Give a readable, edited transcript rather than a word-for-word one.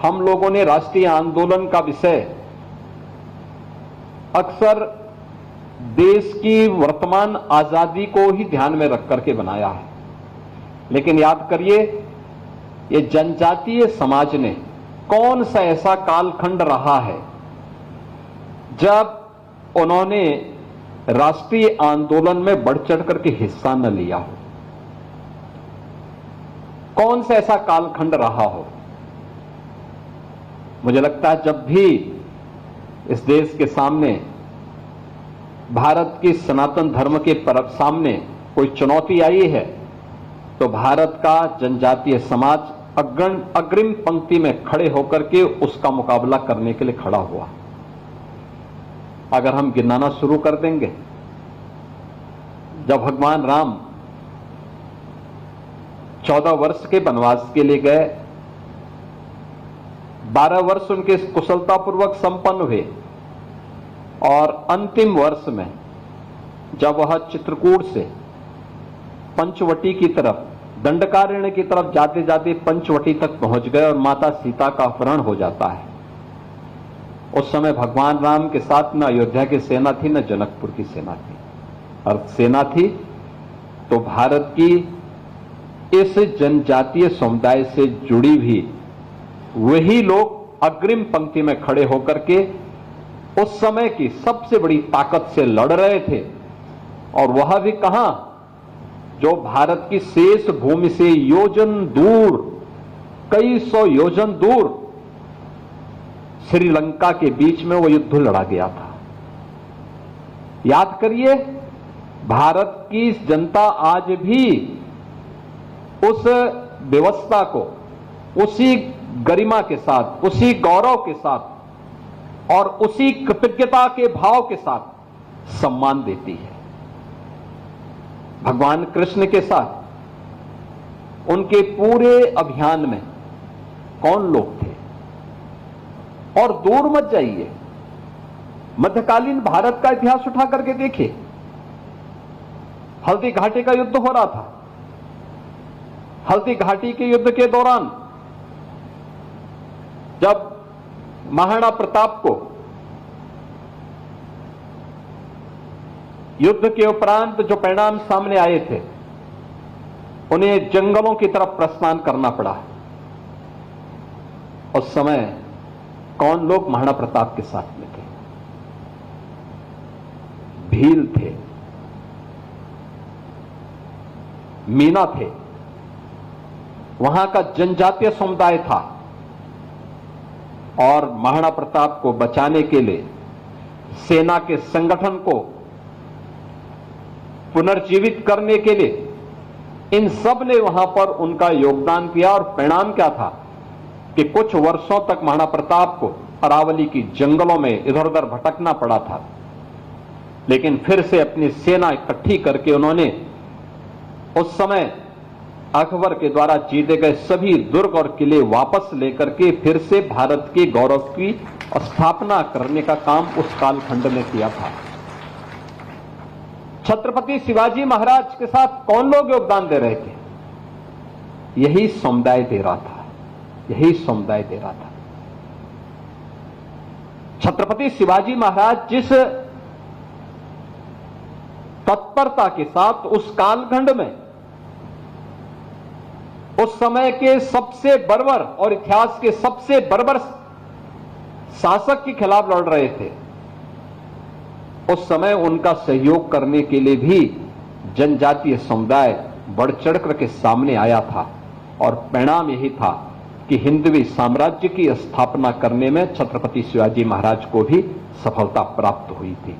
हम लोगों ने राष्ट्रीय आंदोलन का विषय अक्सर देश की वर्तमान आजादी को ही ध्यान में रख करके बनाया है। लेकिन याद करिए, ये जनजातीय समाज ने कौन सा ऐसा कालखंड रहा है जब उन्होंने राष्ट्रीय आंदोलन में बढ़ चढ़ करके हिस्सा न लिया हो? कौन सा ऐसा कालखंड रहा हो? मुझे लगता है जब भी इस देश के सामने, भारत की सनातन धर्म के सामने कोई चुनौती आई है, तो भारत का जनजातीय समाज अग्रिम पंक्ति में खड़े होकर के उसका मुकाबला करने के लिए खड़ा हुआ। अगर हम गिनाना शुरू कर देंगे, जब भगवान राम 14 वर्ष के वनवास के लिए गए, 12 वर्ष उनके कुशलतापूर्वक संपन्न हुए और अंतिम वर्ष में जब वह चित्रकूट से पंचवटी की तरफ, दंडकारण्य की तरफ जाते जाते पंचवटी तक पहुंच गए और माता सीता का अपहरण हो जाता है। उस समय भगवान राम के साथ न अयोध्या की सेना थी, न जनकपुर की सेना थी। और सेना थी तो भारत की इस जनजातीय समुदाय से जुड़ी भी वही लोग अग्रिम पंक्ति में खड़े होकर के उस समय की सबसे बड़ी ताकत से लड़ रहे थे। और वह भी कहां, जो भारत की शेष भूमि से योजन दूर, कई सौ योजन दूर श्रीलंका के बीच में वो युद्ध लड़ा गया था। याद करिए, भारत की जनता आज भी उस व्यवस्था को उसी गरिमा के साथ, उसी गौरव के साथ और उसी कृतज्ञता के भाव के साथ सम्मान देती है। भगवान कृष्ण के साथ उनके पूरे अभियान में कौन लोग थे? और दूर मत जाइए, मध्यकालीन भारत का इतिहास उठा करके देखिए। हल्दी घाटी का युद्ध हो रहा था। हल्दी घाटी के युद्ध के दौरान जब महाराणा प्रताप को युद्ध के उपरांत जो परिणाम सामने आए थे, उन्हें जंगलों की तरफ प्रस्थान करना पड़ा। उस समय कौन लोग महाराणा प्रताप के साथ में थे? भील थे, मीना थे, वहां का जनजातीय समुदाय था। और महाराणा प्रताप को बचाने के लिए सेना के संगठन को पुनर्जीवित करने के लिए इन सब ने वहां पर उनका योगदान किया। और परिणाम क्या था कि कुछ वर्षों तक महाराणा प्रताप को अरावली की जंगलों में इधर उधर भटकना पड़ा था। लेकिन फिर से अपनी सेना इकट्ठी करके उन्होंने उस समय अकबर के द्वारा जीते गए सभी दुर्ग और किले वापस लेकर के फिर से भारत के गौरव की स्थापना करने का काम उस कालखंड में किया था। छत्रपति शिवाजी महाराज के साथ कौन लोग योगदान दे रहे थे? यही समुदाय दे रहा था, यही समुदाय दे रहा था। छत्रपति शिवाजी महाराज जिस तत्परता के साथ उस कालखंड में उस समय के सबसे बर्बर और इतिहास के सबसे बर्बर शासक के खिलाफ लड़ रहे थे, उस समय उनका सहयोग करने के लिए भी जनजातीय समुदाय बढ़ चढ़ करके सामने आया था। और परिणाम यही था कि हिंदवी साम्राज्य की स्थापना करने में छत्रपति शिवाजी महाराज को भी सफलता प्राप्त हुई थी।